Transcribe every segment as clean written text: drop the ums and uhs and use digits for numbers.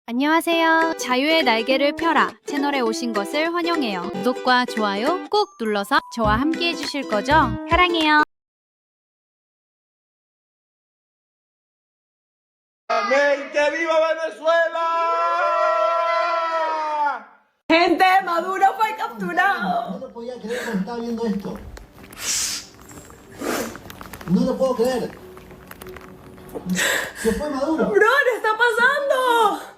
안녕하세요. 자유의 날개를 펴라 채널에 오신 것을 환영해요. 구독과 좋아요 꼭 눌러서 저와 함께 해주실 거죠? 사랑해요. ¡Amén! ¡Que viva Venezuela! Gente, Maduro fue capturado. No lo podía creer cuando estaba viendo esto. No lo puedo creer. Se fue Maduro. Brother, está pasando.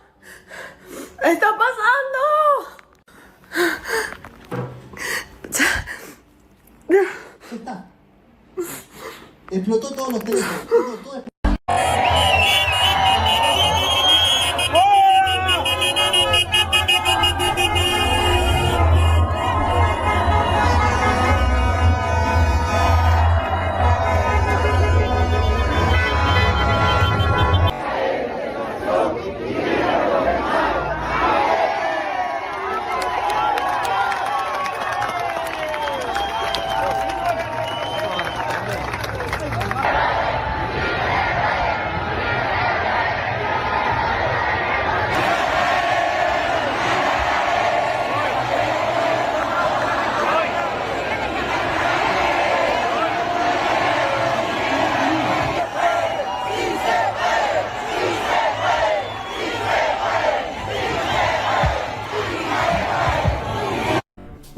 Está pasando. Ya está. Explotó todos los teléfonos. Todo explotó.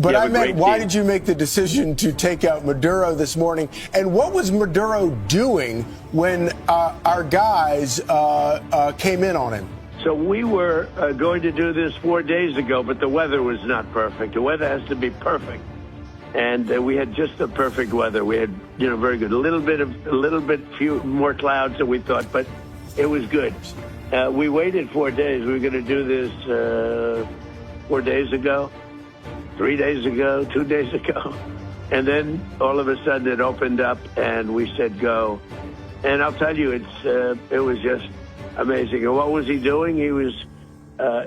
But I have a meant, great why team. did you make the decision to take out Maduro this morning? And what was Maduro doing when our guys came in on him? So we were going to do this 4 days ago, but the weather was not perfect. The weather has to be perfect, and we had just the perfect weather. We had, very good. A little bit few more clouds than we thought, but it was good. We waited 4 days. We were going to do this 4 days ago, 3 days ago, 2 days ago, and then all of a sudden it opened up, and we said go. And I'll tell you, it was just amazing. And what was he doing? He was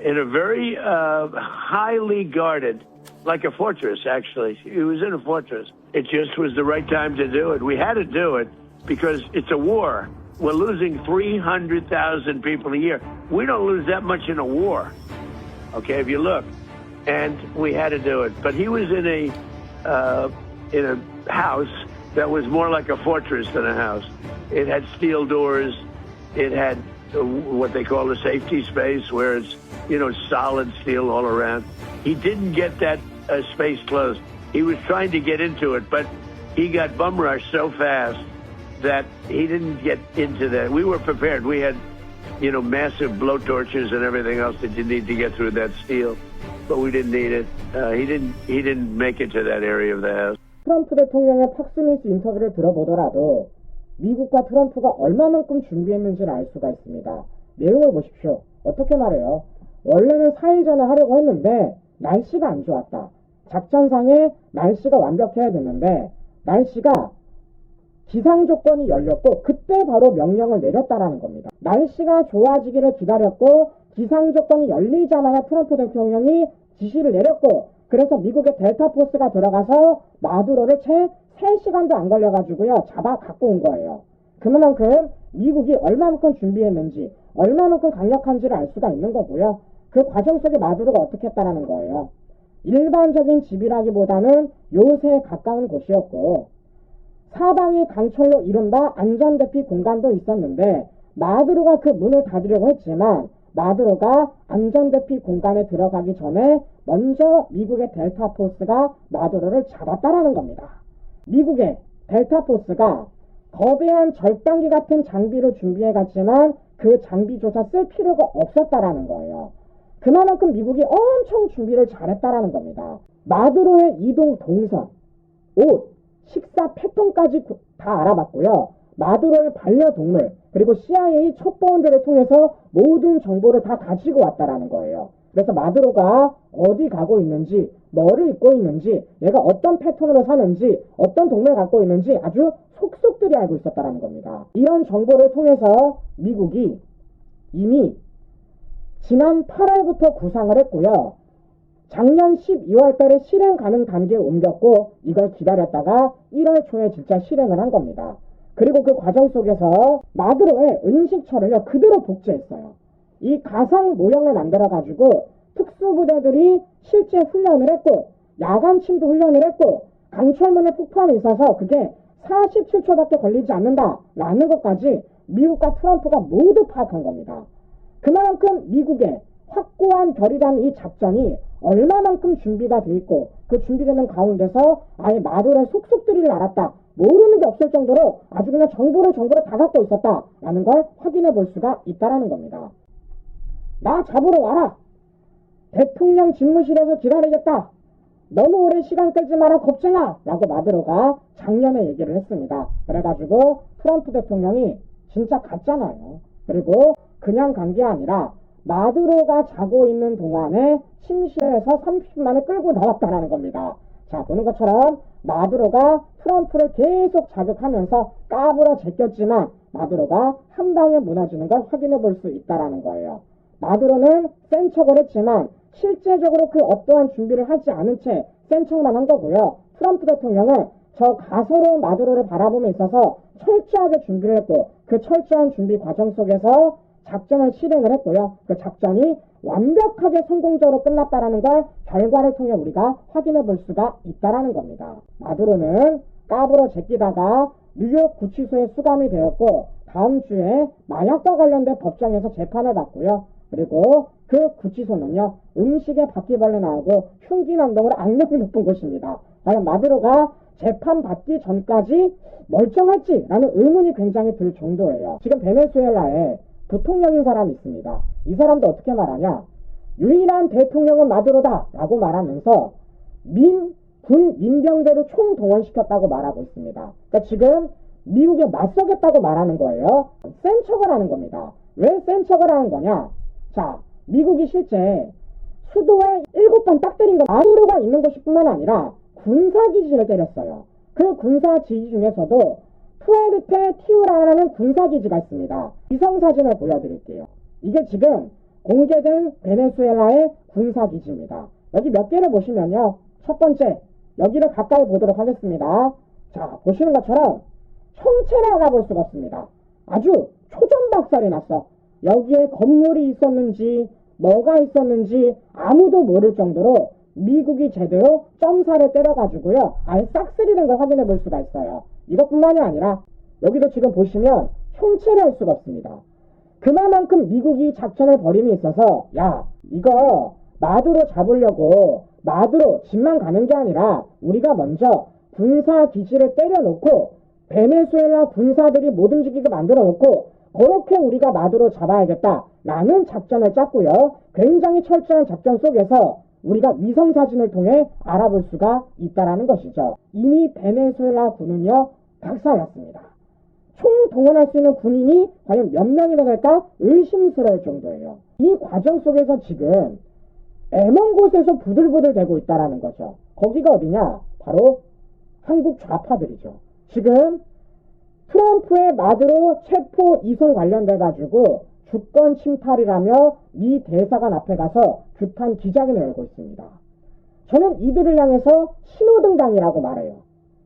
in a very highly guarded, like a fortress, actually. He was in a fortress. It just was the right time to do it. We had to do it because it's a war. We're losing 300,000 people a year. We don't lose that much in a war, okay, if you look. And we had to do it. But he was in a house that was more like a fortress than a house. It had steel doors. It had what they call a safety space, where it's, solid steel all around. He didn't get that space closed. He was trying to get into it, but he got bum rushed so fast that he didn't get into that. We were prepared. We had, massive blowtorches and everything else that you need to get through that steel, but we didn't need it. He didn't make it to that area of the house. 트럼프 대통령의 팍스뉴스 인터뷰를 들어보더라도 미국과 트럼프가 얼마만큼 준비했는지를 알 수가 있습니다. 내용을 보십시오. 어떻게 말해요? 원래는 4일 전에 하려고 했는데 날씨가 안 좋았다. 작전상에 날씨가 완벽해야 됐는데 날씨가 기상 조건이 열렸고 그때 바로 명령을 내렸다라는 겁니다. 날씨가 좋아지기를 기다렸고 기상 조건이 열리자마자 트럼프 대통령이 지시를 내렸고 그래서 미국의 델타 포스가 들어가서 마두로를 채 3시간도 안 걸려가지고요 잡아 갖고 온 거예요. 그만큼 미국이 얼마만큼 준비했는지 얼마만큼 강력한지를 알 수가 있는 거고요. 그 과정 속에 마두로가 어떻게 했다라는 거예요. 일반적인 집이라기보다는 요새에 가까운 곳이었고 사방이 강철로 이른바 안전대피 공간도 있었는데 마두로가 그 문을 닫으려고 했지만 마두로가 안전대피 공간에 들어가기 전에 먼저 미국의 델타 포스가 마두로를 잡았다라는 겁니다. 미국의 델타 포스가 거대한 절단기 같은 장비를 준비해 갔지만 그 장비조차 쓸 필요가 없었다라는 거예요. 그만큼 미국이 엄청 준비를 잘했다라는 겁니다. 마두로의 이동 동선, 옷, 식사 패턴까지 다 알아봤고요. 마두로의 반려동물, 그리고 CIA 첩보원들을 통해서 모든 정보를 다 가지고 왔다라는 거예요. 그래서 마두로가 어디 가고 있는지, 뭐를 입고 있는지, 얘가 어떤 패턴으로 사는지, 어떤 동물을 갖고 있는지 아주 속속들이 알고 있었다라는 겁니다. 이런 정보를 통해서 미국이 이미 지난 8월부터 구상을 했고요. 작년 12월 달에 실행 가능 단계에 옮겼고 이걸 기다렸다가 1월 초에 진짜 실행을 한 겁니다. 그리고 그 과정 속에서 마두로의 은식처를요 그대로 복제했어요. 이 가상 모형을 만들어가지고 특수부대들이 실제 훈련을 했고 야간침도 훈련을 했고 강철문에 폭파함이 있어서 그게 47초밖에 걸리지 않는다라는 것까지 미국과 트럼프가 모두 파악한 겁니다. 그만큼 미국의 확고한 결의라는 이 작전이 얼마만큼 준비가 돼 있고 그 준비되는 가운데서 아예 마두로의 속속들이를 알았다. 모르는 게 없을 정도로 아주 그냥 정보를 다 갖고 있었다라는 걸 확인해 볼 수가 있다라는 겁니다. 나 잡으러 와라. 대통령 집무실에서 기다리겠다. 너무 오래 시간 끌지 마라 겁쟁아 라고 마두로가 작년에 얘기를 했습니다. 그래가지고 트럼프 대통령이 진짜 갔잖아요. 그리고 그냥 간 게 아니라 마두로가 자고 있는 동안에 침실에서 30분 만에 끌고 나왔다라는 겁니다. 자, 보는 것처럼 마두로가 트럼프를 계속 자극하면서 까불어 제꼈지만 마두로가 한 방에 무너지는 걸 확인해 볼 수 있다라는 거예요. 마두로는 센 척을 했지만 실제적으로 그 어떠한 준비를 하지 않은 채 센 척만 한 거고요. 트럼프 대통령은 저 가소로운 마두로를 바라보며 있어서 철저하게 준비를 했고 그 철저한 준비 과정 속에서 작전을 실행을 했고요. 그 작전이 완벽하게 성공적으로 끝났다라는 걸 결과를 통해 우리가 확인해 볼 수가 있다라는 겁니다. 마두로는 까불어 제끼다가 뉴욕 구치소에 수감이 되었고 다음 주에 마약과 관련된 법정에서 재판을 받고요. 그리고 그 구치소는요. 음식에 바퀴벌레 나오고 흉기 난동으로 악명이 높은 곳입니다. 과연 마두로가 재판 받기 전까지 멀쩡할지라는 의문이 굉장히 들 정도예요. 지금 베네수엘라에 부통령인 사람이 있습니다. 이 사람도 어떻게 말하냐? 유일한 대통령은 마두로다 라고 말하면서 군 민병대로 총동원시켰다고 말하고 있습니다. 그러니까 지금 미국에 맞서겠다고 말하는 거예요. 센 척을 하는 겁니다. 왜 센 척을 하는 거냐? 자, 미국이 실제 수도에 7번 딱 때린 거 마두로가 있는 곳뿐만 아니라 군사기지를 때렸어요. 그 군사지휘 중에서도 푸에르테 티우라라는 군사기지가 있습니다. 위성사진을 보여드릴게요. 이게 지금 공개된 베네수엘라의 군사기지입니다. 여기 몇 개를 보시면요. 첫 번째, 여기를 가까이 보도록 하겠습니다. 자, 보시는 것처럼 형체를 알아볼 수가 없습니다. 아주 초전박살이 났어. 여기에 건물이 있었는지 뭐가 있었는지 아무도 모를 정도로 미국이 제대로 점사를 때려가지고요. 아예 싹쓸이 된 걸 확인해 볼 수가 있어요. 이것뿐만이 아니라 여기도 지금 보시면 형체를 알 수가 없습니다. 그만큼 미국이 작전을 벌임에 있어서 야 이거 마두로 잡으려고 마두로 집만 가는 게 아니라 우리가 먼저 군사기지를 때려놓고 베네수엘라 군사들이 못 움직이게 만들어놓고 그렇게 우리가 마두로 잡아야겠다라는 작전을 짰고요. 굉장히 철저한 작전 속에서 우리가 위성사진을 통해 알아볼 수가 있다라는 것이죠. 이미 베네수엘라 군은요 박살났습니다. 총동원할 수 있는 군인이 과연 몇 명이나 될까 의심스러울 정도예요. 이 과정 속에서 지금 애먼 곳에서 부들부들 대고 있다라는 거죠. 거기가 어디냐? 바로 한국 좌파들이죠. 지금 트럼프의 마두로 체포 이송 관련돼가지고 주권 침탈이라며 미 대사관 앞에 가서 규탄 기자회견을 열고 있습니다. 저는 이들을 향해서 신호등당이라고 말해요.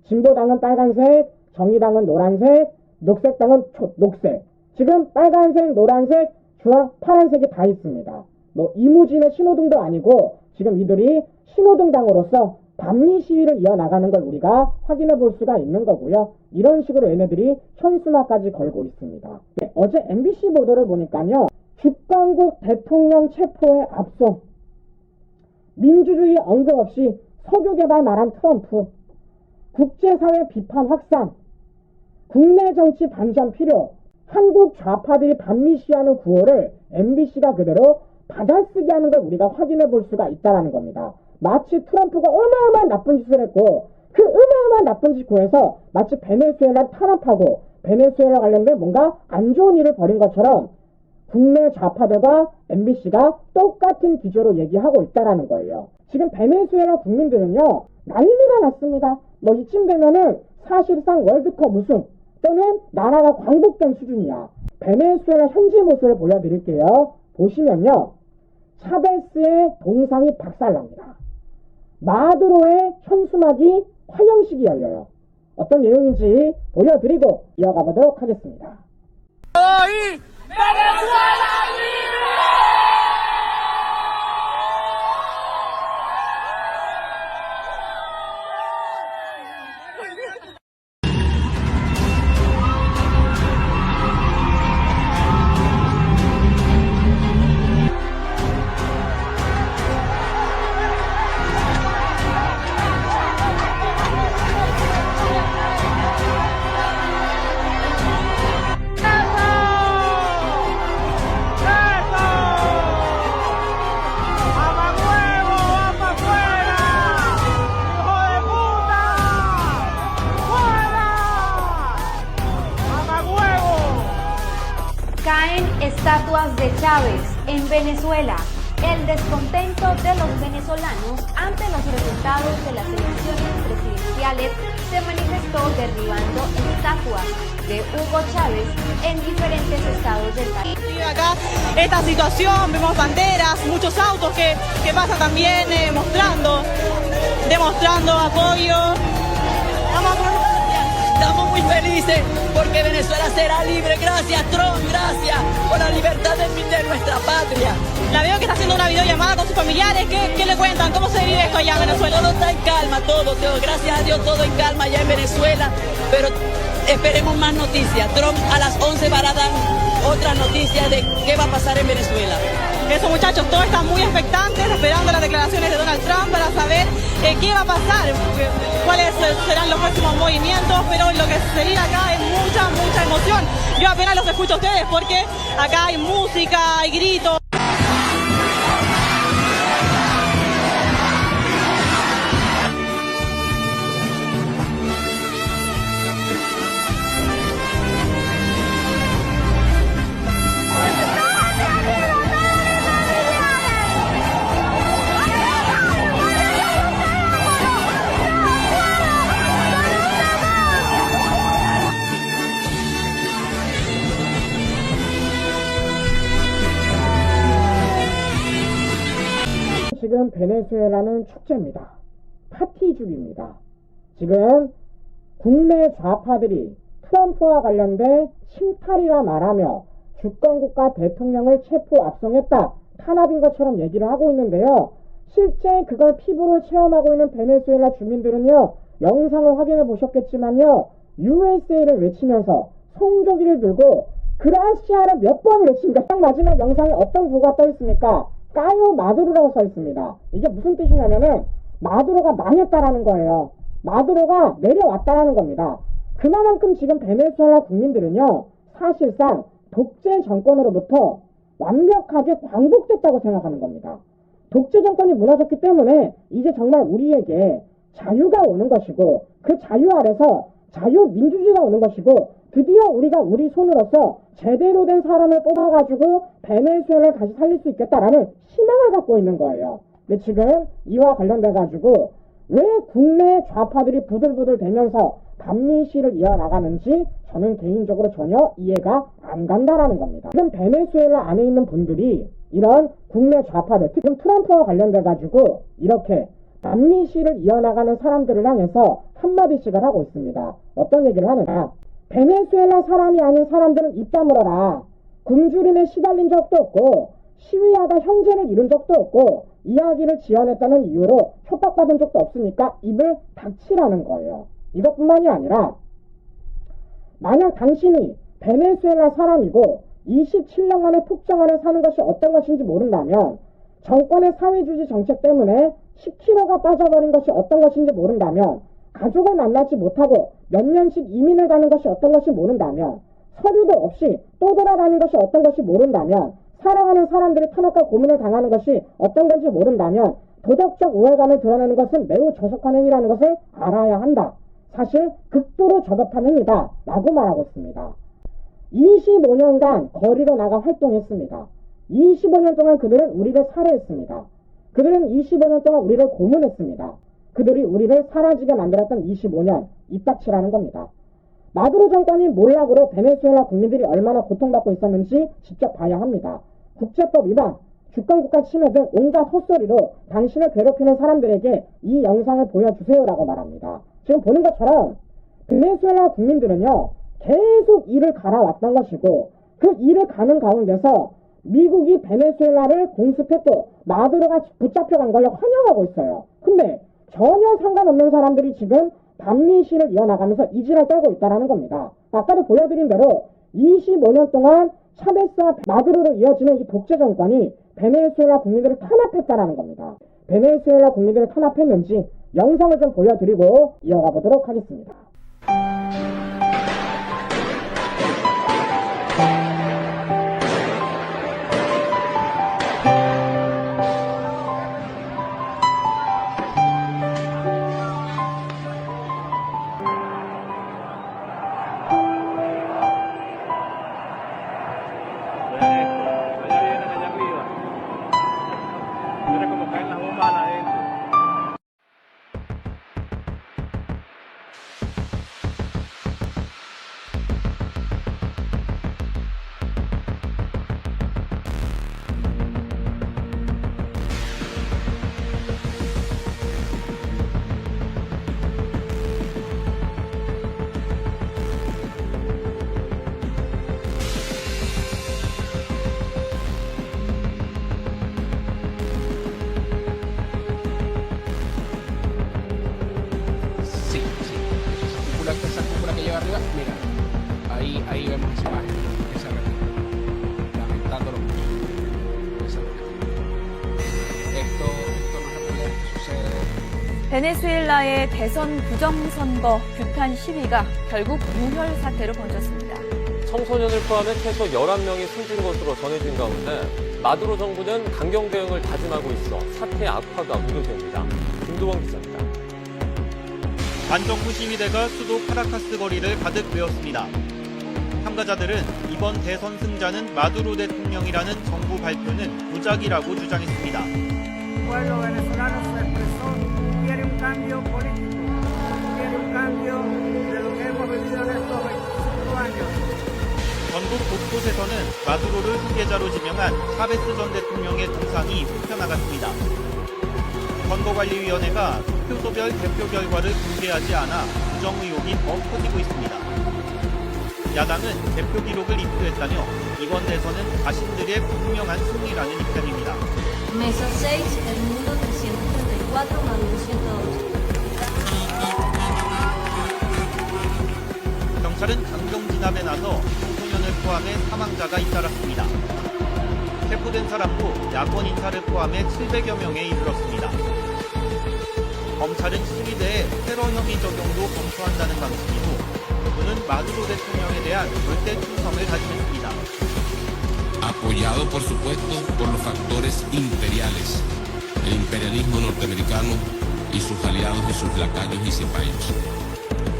진보당은 빨간색, 정의당은 노란색, 녹색당은 녹색. 지금 빨간색, 노란색, 주황, 파란색이 다 있습니다. 뭐 이무진의 신호등도 아니고 지금 이들이 신호등당으로서 반미 시위를 이어나가는 걸 우리가 확인해 볼 수가 있는 거고요. 이런 식으로 얘네들이 현수막까지 걸고 있습니다. 네, 어제 MBC 보도를 보니까요. 주권국 대통령 체포에 앞서 민주주의 언급 없이 석유 개발 말한 트럼프, 국제사회 비판 확산, 국내 정치 반전 필요, 한국 좌파들이 반미 시위하는 구호를 MBC가 그대로 받아쓰기 하는 걸 우리가 확인해 볼 수가 있다는 겁니다. 마치 트럼프가 어마어마한 나쁜 짓을 했고 그 어마어마한 나쁜 짓 구해서 마치 베네수엘라를 탄압하고 베네수엘라 관련된 뭔가 안 좋은 일을 벌인 것처럼 국내 좌파들과 MBC가 똑같은 기조로 얘기하고 있다라는 거예요. 지금 베네수엘라 국민들은요 난리가 났습니다. 뭐 이쯤 되면은 사실상 월드컵 우승 또는 나라가 광복된 수준이야. 베네수엘라 현지 모습을 보여드릴게요. 보시면요 차베스의 동상이 박살납니다. 마두로의 현수막이 화형식이 열려요. 어떤 내용인지 보여드리고 이어가 보도록 하겠습니다. ¡Venezuela libre! Chávez en Venezuela. El descontento de los venezolanos ante los resultados de las elecciones presidenciales se manifestó derribando estatuas de Hugo Chávez en diferentes estados del país. Acá esta situación, vemos banderas, muchos autos que pasan también demostrando apoyo. Estamos muy felices porque Venezuela será libre. Gracias, Trump, gracias por la libertad de nuestra patria. La veo que está haciendo una videollamada con sus familiares. ¿Qué le cuentan? ¿Cómo se vive esto allá en Venezuela? Todo está en calma, todo, gracias a Dios, todo en calma allá en Venezuela. Pero esperemos más noticias. Trump a las 11 va a dar otra noticia de qué va a pasar en Venezuela. Eso, muchachos, todos están muy expectantes, esperando las declaraciones de Donald Trump para saber qué va a pasar, cuáles serán los próximos movimientos, pero lo que se vive acá es mucha emoción. Yo apenas los escucho a ustedes porque acá hay música, hay gritos. 지금 베네수엘라는 축제입니다. 파티주기입니다. 지금 국내 좌파들이 트럼프와 관련된 침탈이라 말하며 주권국가 대통령을 체포 압송했다, 탄압인 것처럼 얘기를 하고 있는데요. 실제 그걸 피부로 체험하고 있는 베네수엘라 주민들은요, 영상을 확인해 보셨겠지만요, USA를 외치면서 송조기를 들고 그라시아를 몇 번 외칩니다. 딱 마지막 영상에 어떤 구호가 떠 있습니까? 까요 마두로라고 써 있습니다. 이게 무슨 뜻이냐면은 마두로가 망했다라는 거예요. 마두로가 내려왔다라는 겁니다. 그만큼 지금 베네수엘라 국민들은요, 사실상 독재 정권으로부터 완벽하게 광복됐다고 생각하는 겁니다. 독재 정권이 무너졌기 때문에 이제 정말 우리에게 자유가 오는 것이고, 그 자유 아래서 자유민주주의가 오는 것이고, 드디어 우리가 우리 손으로서 제대로 된 사람을 뽑아가지고 베네수엘라를 다시 살릴 수 있겠다라는 희망을 갖고 있는 거예요. 근데 지금 이와 관련돼가지고 왜 국내 좌파들이 부들부들 대면서 반미 시를 이어나가는지 저는 개인적으로 전혀 이해가 안 간다라는 겁니다. 지금 베네수엘라 안에 있는 분들이 이런 국내 좌파들, 특히 트럼프와 관련돼가지고 이렇게 반미 시를 이어나가는 사람들을 향해서 한마디씩을 하고 있습니다. 어떤 얘기를 하느냐. 베네수엘라 사람이 아닌 사람들은 입 다물어라. 굶주림에 시달린 적도 없고 시위하다 형제를 잃은 적도 없고 이야기를 지어냈다는 이유로 협박받은 적도 없으니까 입을 닥치라는 거예요. 이것뿐만이 아니라 만약 당신이 베네수엘라 사람이고 27년간의 폭정 안에 사는 것이 어떤 것인지 모른다면, 정권의 사회주의 정책 때문에 10kg가 빠져버린 것이 어떤 것인지 모른다면, 가족을 만나지 못하고 몇 년씩 이민을 가는 것이 어떤 것이 모른다면, 서류도 없이 또 돌아다니는 것이 어떤 것이 모른다면, 사랑하는 사람들이 탄압과 고문을 당하는 것이 어떤 건지 모른다면, 도덕적 우월감을 드러내는 것은 매우 저속한 행위라는 것을 알아야 한다. 사실 극도로 저급한 행위다 라고 말하고 있습니다. 25년간 거리로 나가 활동했습니다. 25년 동안 그들은 우리를 살해했습니다. 그들은 25년 동안 우리를 고문했습니다. 그들이 우리를 사라지게 만들었던 25년, 입 닥치라는 겁니다. 마두로 정권이 몰락으로 베네수엘라 국민들이 얼마나 고통받고 있었는지 직접 봐야 합니다. 국제법 위반, 주권국가 침해 등 온갖 헛소리로 당신을 괴롭히는 사람들에게 이 영상을 보여주세요라고 말합니다. 지금 보는 것처럼 베네수엘라 국민들은요, 계속 이를 갈아왔던 것이고, 그 이를 가는 가운데서 미국이 베네수엘라를 공습했고 마두로가 붙잡혀간 걸 환영하고 있어요. 근데 전혀 상관없는 사람들이 지금 반미 시를 이어나가면서 이지랄 떨고 있다는 겁니다. 아까도 보여드린 대로 25년 동안 차베스와 마두로로 이어지는 이 독재 정권이 베네수엘라 국민들을 탄압했다는 겁니다. 베네수엘라 국민들을 탄압했는지 영상을 좀 보여드리고 이어가 보도록 하겠습니다. 베네수엘라의 대선 부정선거 규탄 시위가 결국 유혈 사태로 번졌습니다. 청소년을 포함해 최소 11명이 숨진 것으로 전해진 가운데 마두로 정부는 강경 대응을 다짐하고 있어 사태 악화가 우려됩니다. 김도원 기자입니다. 반정부 시위대가 수도 카라카스 거리를 가득 메웠습니다. 참가자들은 이번 대선 승자는 마두로 대통령이라는 정부 발표는 조작이라고 주장했습니다. 전국 곳곳에서는 마두로를 후계자로 지명한 차베스 전 대통령의 동상이 펴나갔습니다. 선거관리위원회가 투표소별 개표 결과를 공개하지 않아 부정 의혹이 더 커지고 있습니다. 야당은 개표 기록을 입수했다며 이번 대선은 자신들의 분명한 승리라는 입장입니다. Mesa 6, el mundo 334, Maduro 108. 경찰은 강경 진압에 나서 청소년을 포함해 사망자가 잇따랐습니다. 체포된 사람도 야권 인사를 포함해 700여 명에 이르렀습니다. 검찰은 시위대에 테러 혐의 적용도 검토한다는 방침이고 그는 마두로 대통령에 대한 절대 충성을 다짐했습니다. Apoyado por supuesto por los factores imperiales, el imperialismo norteamericano y sus aliados y sus lacayos y cipayos.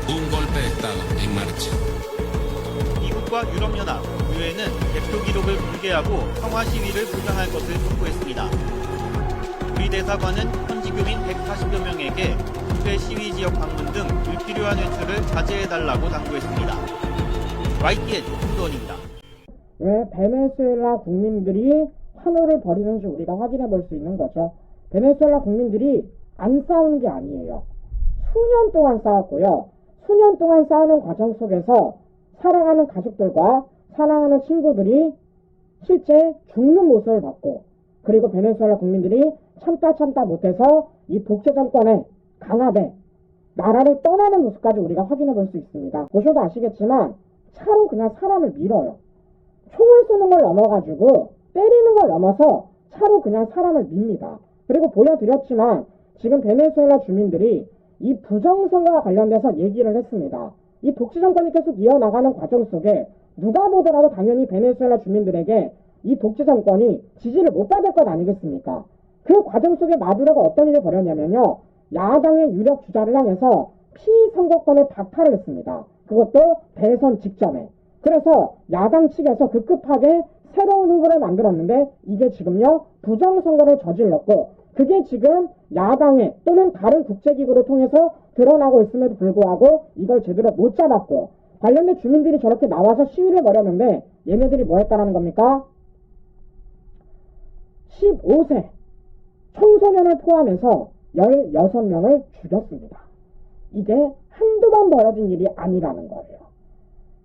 Un golpe de Estado en marcha. 미국과 유럽연합, 유엔은 개표 기록을 공개하고 평화 시위를 보장할 것을 촉구했습니다. 우리 대사관은 현지 교민 140여 명에게 국회 시위 지역 방문 등 불필요한 외출을 자제해달라고 당부했습니다. YTN 김도원입니다. 왜 베네수엘라 국민들이 환호를 벌이는지 우리가 확인해 볼 수 있는 거죠. 베네수엘라 국민들이 안 싸우는 게 아니에요. 수년 동안 싸웠고요. 수년 동안 싸우는 과정 속에서 사랑하는 가족들과 사랑하는 친구들이 실제 죽는 모습을 봤고, 그리고 베네수엘라 국민들이 참다 못해서 이 독재 정권의 강압에 나라를 떠나는 모습까지 우리가 확인해 볼 수 있습니다. 보셔도 아시겠지만 차로 그냥 사람을 밀어요. 총을 쏘는 걸 넘어가지고 때리는 걸 넘어서 차로 그냥 사람을 밉니다. 그리고 보여드렸지만 지금 베네수엘라 주민들이 이 부정선거와 관련돼서 얘기를 했습니다. 이 독재 정권이 계속 이어나가는 과정 속에 누가 보더라도 당연히 베네수엘라 주민들에게 이 독재 정권이 지지를 못 받을 것 아니겠습니까? 그 과정 속에 마두로가 어떤 일을 벌였냐면요. 야당의 유력 주자를 향해서 피선거권을 박탈을 했습니다. 그것도 대선 직전에. 그래서 야당 측에서 급급하게 새로운 후보를 만들었는데 이게 지금요 부정선거를 저질렀고, 그게 지금 야당의 또는 다른 국제기구를 통해서 드러나고 있음에도 불구하고 이걸 제대로 못 잡았고, 관련된 주민들이 저렇게 나와서 시위를 벌였는데 얘네들이 뭐 했다라는 겁니까? 15세 청소년을 포함해서 16명을 죽였습니다. 이게 한두 번 벌어진 일이 아니라는 거예요.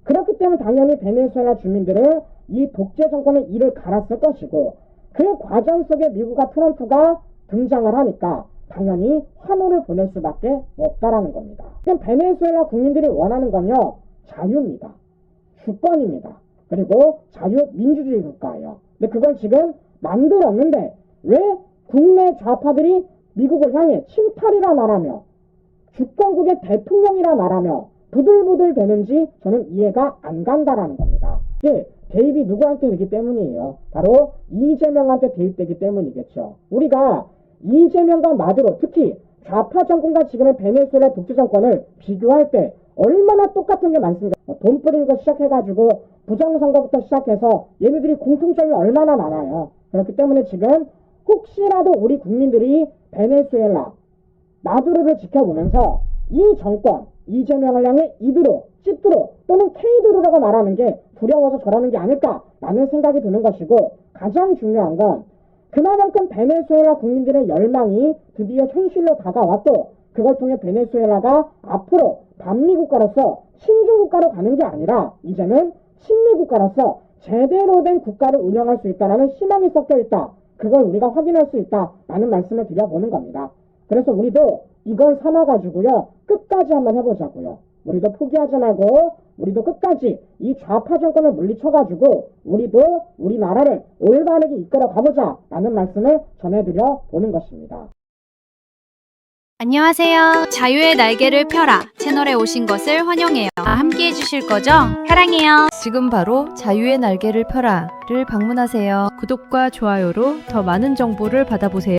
그렇기 때문에 당연히 베네수엘라 주민들은 이 독재 정권의 이를 갈았을 것이고, 그 과정 속에 미국과 트럼프가 등장을 하니까 당연히 환호를 보낼 수밖에 없다라는 겁니다. 지금 베네수엘라 국민들이 원하는 건요, 자유입니다. 주권입니다. 그리고 자유민주주의 국가예요. 근데 그걸 지금 만들었는데 왜 국내 좌파들이 미국을 향해 침탈이라 말하며 주권국의 대통령이라 말하며 부들부들 되는지 저는 이해가 안 간다라는 겁니다. 이게 대입이 누구한테 되기 때문이에요. 바로 이재명한테 대입되기 때문이겠죠. 우리가 이재명과 마두로, 특히 좌파 정권과 지금의 베네수엘라 독재 정권을 비교할 때 얼마나 똑같은 게 많습니다. 돈 뿌리는 거 시작해가지고 부정선거부터 시작해서 얘네들이 공통점이 얼마나 많아요. 그렇기 때문에 지금 혹시라도 우리 국민들이 베네수엘라 마두로를 지켜보면서 이 정권 이재명을 향해 이두로, 찌두로 또는 케이두로라고 말하는 게 두려워서 저러는 게 아닐까라는 생각이 드는 것이고, 가장 중요한 건 그만큼 베네수엘라 국민들의 열망이 드디어 현실로 다가왔고, 그걸 통해 베네수엘라가 앞으로 반미국가로서 신중국가로 가는 게 아니라 이제는 친미국가로서 제대로 된 국가를 운영할 수 있다는 희망이 섞여 있다. 그걸 우리가 확인할 수 있다라는 말씀을 드려보는 겁니다. 그래서 우리도 이걸 삼아가지고요, 끝까지 한번 해보자고요. 우리도 포기하지 말고 우리도 끝까지 이 좌파 정권을 물리쳐가지고 우리도 우리나라를 올바르게 이끌어 가보자 라는 말씀을 전해드려 보는 것입니다. 안녕하세요. 자유의 날개를 펴라 채널에 오신 것을 환영해요. 함께 해주실 거죠? 사랑해요. 지금 바로 자유의 날개를 펴라를 방문하세요. 구독과 좋아요로 더 많은 정보를 받아보세요.